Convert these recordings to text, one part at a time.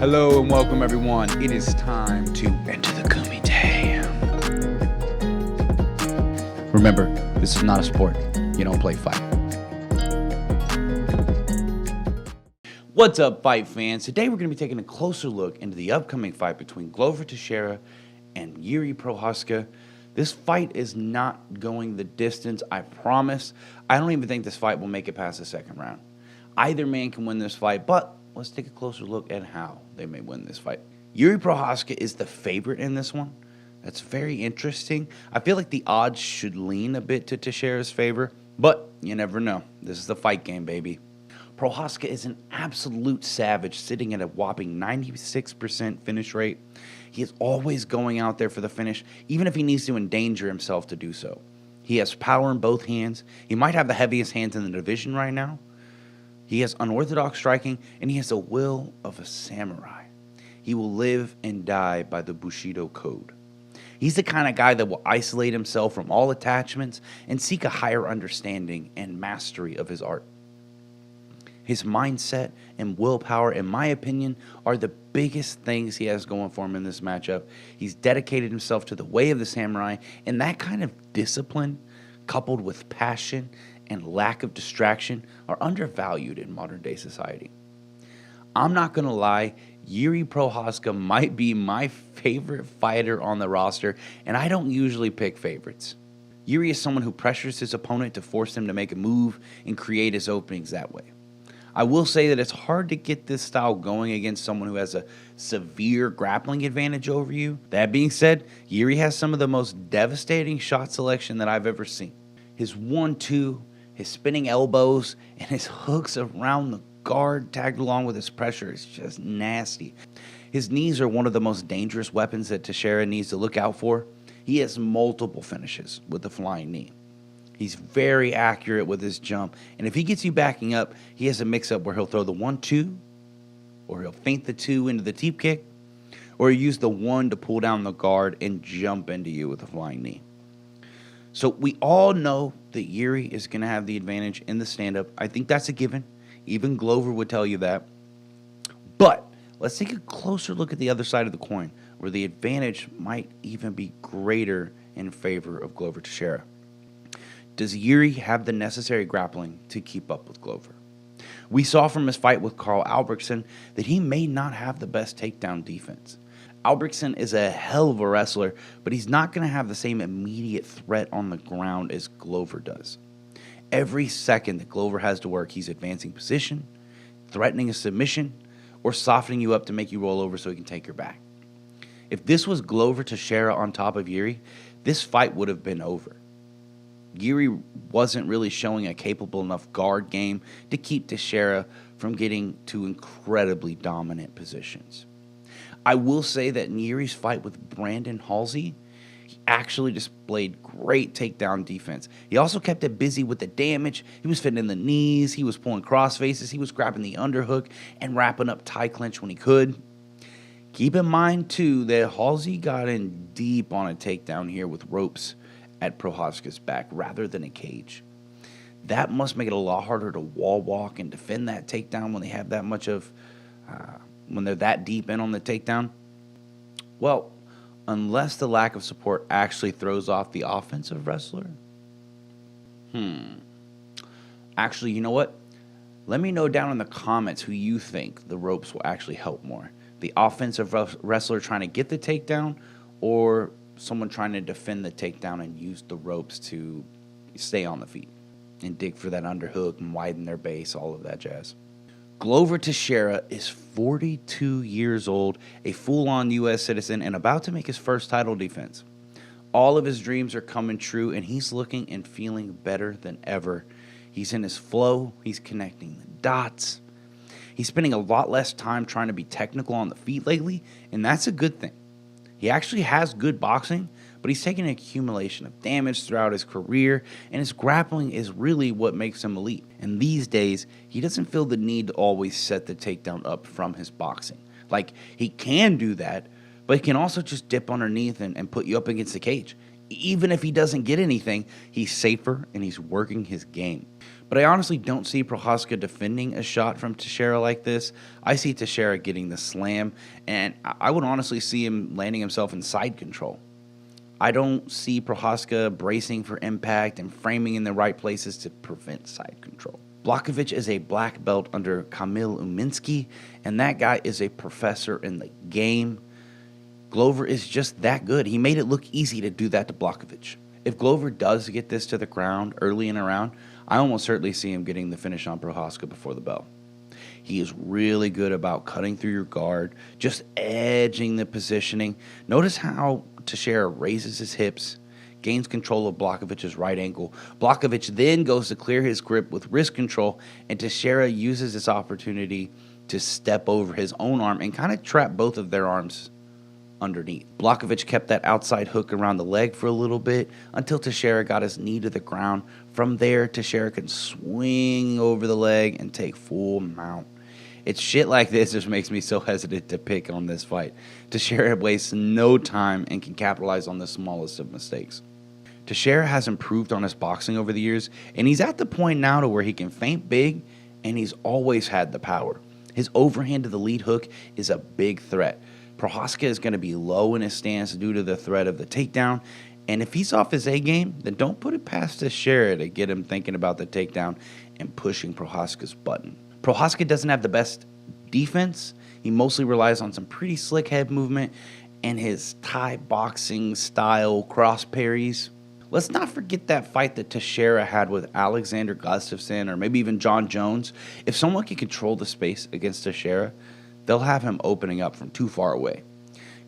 Hello and welcome everyone. It is time to enter the kumite. Remember, this is not a sport. You don't play fight. What's up, fight fans? Today we're going to be taking a closer look into the upcoming fight between Glover Teixeira and Jiri Prochazka. This fight is not going the distance, I promise. I don't even think this fight will make it past the second round. Either man can win this fight, but let's take a closer look at how they may win this fight. Jiri Prochazka is the favorite in this one. That's very interesting. I feel like the odds should lean a bit to Teixeira's favor, but you never know. This is the fight game, baby. Prochazka is an absolute savage, sitting at a whopping 96% finish rate. He is always going out there for the finish, even if he needs to endanger himself to do so. He has power in both hands. He might have the heaviest hands in the division right now. He has unorthodox striking, and he has the will of a samurai. He will live and die by the Bushido code. He's the kind of guy that will isolate himself from all attachments and seek a higher understanding and mastery of his art. His mindset and willpower, in my opinion, are the biggest things he has going for him in this matchup. He's dedicated himself to the way of the samurai, and that kind of discipline, coupled with passion and lack of distraction, are undervalued in modern-day society. I'm not going to lie, Jiri Prochazka might be my favorite fighter on the roster, and I don't usually pick favorites. Jiri is someone who pressures his opponent to force him to make a move and create his openings that way. I will say that it's hard to get this style going against someone who has a severe grappling advantage over you. That being said, Jiri has some of the most devastating shot selection that I've ever seen. His 1-2, his spinning elbows, and his hooks around the guard tagged along with his pressure is just nasty. His knees are one of the most dangerous weapons that Teixeira needs to look out for. He has multiple finishes with the flying knee. He's very accurate with his jump, and if he gets you backing up, he has a mix-up where he'll throw the 1-2, or he'll feint the 2 into the teep kick, or he'll use the 1 to pull down the guard and jump into you with a flying knee. So we all know that Jiri is going to have the advantage in the stand-up. I think that's a given. Even Glover would tell you that. But let's take a closer look at the other side of the coin, where the advantage might even be greater in favor of Glover Teixeira. Does Jiri have the necessary grappling to keep up with Glover? We saw from his fight with Carl Albrechtsen that he may not have the best takedown defense. Albrechtsen is a hell of a wrestler, but he's not going to have the same immediate threat on the ground as Glover does. Every second that Glover has to work, he's advancing position, threatening a submission, or softening you up to make you roll over so he can take your back. If this was Glover Teixeira on top of Jiri, this fight would have been over. Jiri wasn't really showing a capable enough guard game to keep Teixeira from getting to incredibly dominant positions. I will say that in Jiri's fight with Brandon Halsey, he actually displayed great takedown defense. He also kept it busy with the damage. He was fitting in the knees, he was pulling cross faces, he was grabbing the underhook and wrapping up tie clinch when he could. Keep in mind, too, that Halsey got in deep on a takedown here with ropes at Prochazka's back rather than a cage. That must make it a lot harder to wall walk and defend that takedown when they have that much of, when they're that deep in on the takedown. Well, unless the lack of support actually throws off the offensive wrestler. Actually, you know what? Let me know down in the comments who you think the ropes will actually help more. The offensive wrestler trying to get the takedown, or someone trying to defend the takedown and use the ropes to stay on the feet and dig for that underhook and widen their base, all of that jazz. Glover Teixeira is 42 years old, a full-on U.S. citizen, and about to make his first title defense. All of his dreams are coming true, and he's looking and feeling better than ever. He's in his flow. He's connecting the dots. He's spending a lot less time trying to be technical on the feet lately, and that's a good thing. He actually has good boxing, but he's taken an accumulation of damage throughout his career, and his grappling is really what makes him elite. And these days, he doesn't feel the need to always set the takedown up from his boxing. Like, he can do that, but he can also just dip underneath and put you up against the cage. Even if he doesn't get anything, he's safer and he's working his game. But I honestly don't see Prochazka defending a shot from Teixeira like this. I see Teixeira getting the slam, and I would honestly see him landing himself in side control. I don't see Prochazka bracing for impact and framing in the right places to prevent side control. Blachowicz is a black belt under Kamil Uminski, and that guy is a professor in the game. Glover is just that good. He made it look easy to do that to Blachowicz. If Glover does get this to the ground early in a round, I almost certainly see him getting the finish on Prochazka before the bell. He is really good about cutting through your guard, just edging the positioning. Notice how Teixeira raises his hips, gains control of Blachowicz's right ankle. Blachowicz then goes to clear his grip with wrist control, and Teixeira uses this opportunity to step over his own arm and kind of trap both of their arms underneath. Blachowicz kept that outside hook around the leg for a little bit until Teixeira got his knee to the ground. From there, Teixeira can swing over the leg and take full mount. It's shit like this that makes me so hesitant to pick on this fight. Teixeira wastes no time and can capitalize on the smallest of mistakes. Teixeira has improved on his boxing over the years, and he's at the point now to where he can feint big, and he's always had the power. His overhand to the lead hook is a big threat. Prochazka is going to be low in his stance due to the threat of the takedown, and if he's off his A game, then don't put it past Teixeira to get him thinking about the takedown and pushing Prochazka's button. Prochazka doesn't have the best defense. He mostly relies on some pretty slick head movement and his Thai boxing style cross parries. Let's not forget that fight that Teixeira had with Alexander Gustafsson or maybe even John Jones. If someone can control the space against Teixeira, they'll have him opening up from too far away.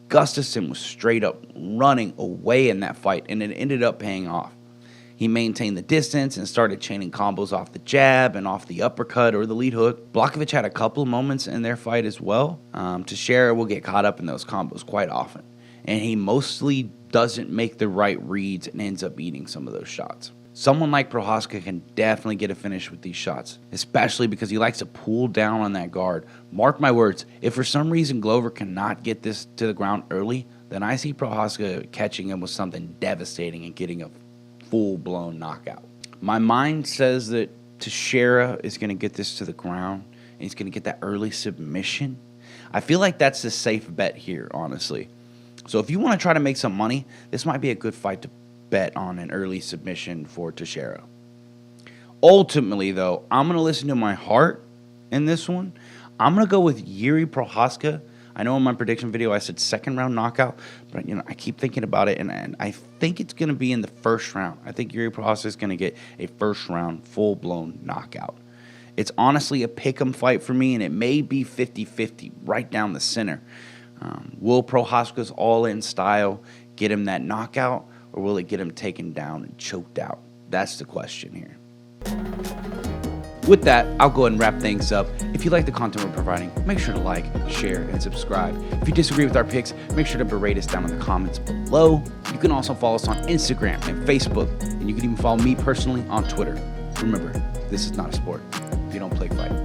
Gustafsson was straight up running away in that fight, and it ended up paying off. He maintained the distance and started chaining combos off the jab and off the uppercut or the lead hook. Blachowicz had a couple of moments in their fight as well. Teixeira will get caught up in those combos quite often, and he mostly doesn't make the right reads and ends up eating some of those shots. Someone like Prochazka can definitely get a finish with these shots, especially because he likes to pull down on that guard. Mark my words, if for some reason Glover cannot get this to the ground early, then I see Prochazka catching him with something devastating and getting a full-blown knockout. My mind says that Teixeira is going to get this to the ground, and he's going to get that early submission. I feel like that's the safe bet here, honestly. So if you want to try to make some money, this might be a good fight to bet on an early submission for Teixeira. Ultimately, though, I'm going to listen to my heart in this one. I'm going to go with Jiri Prochazka. I know in my prediction video I said second round knockout, but I keep thinking about it, and I think it's going to be in the first round. I think Jiri Prochazka is going to get a first round full-blown knockout. It's honestly a pick'em fight for me, and it may be 50-50 right down the center. Will Prochazka's all-in style get him that knockout, or will it get him taken down and choked out? That's the question here. With that, I'll go ahead and wrap things up. If you like the content we're providing, make sure to like, share, and subscribe. If you disagree with our picks, make sure to berate us down in the comments below. You can also follow us on Instagram and Facebook, and you can even follow me personally on Twitter. Remember, this is not a sport. If you don't play, fight.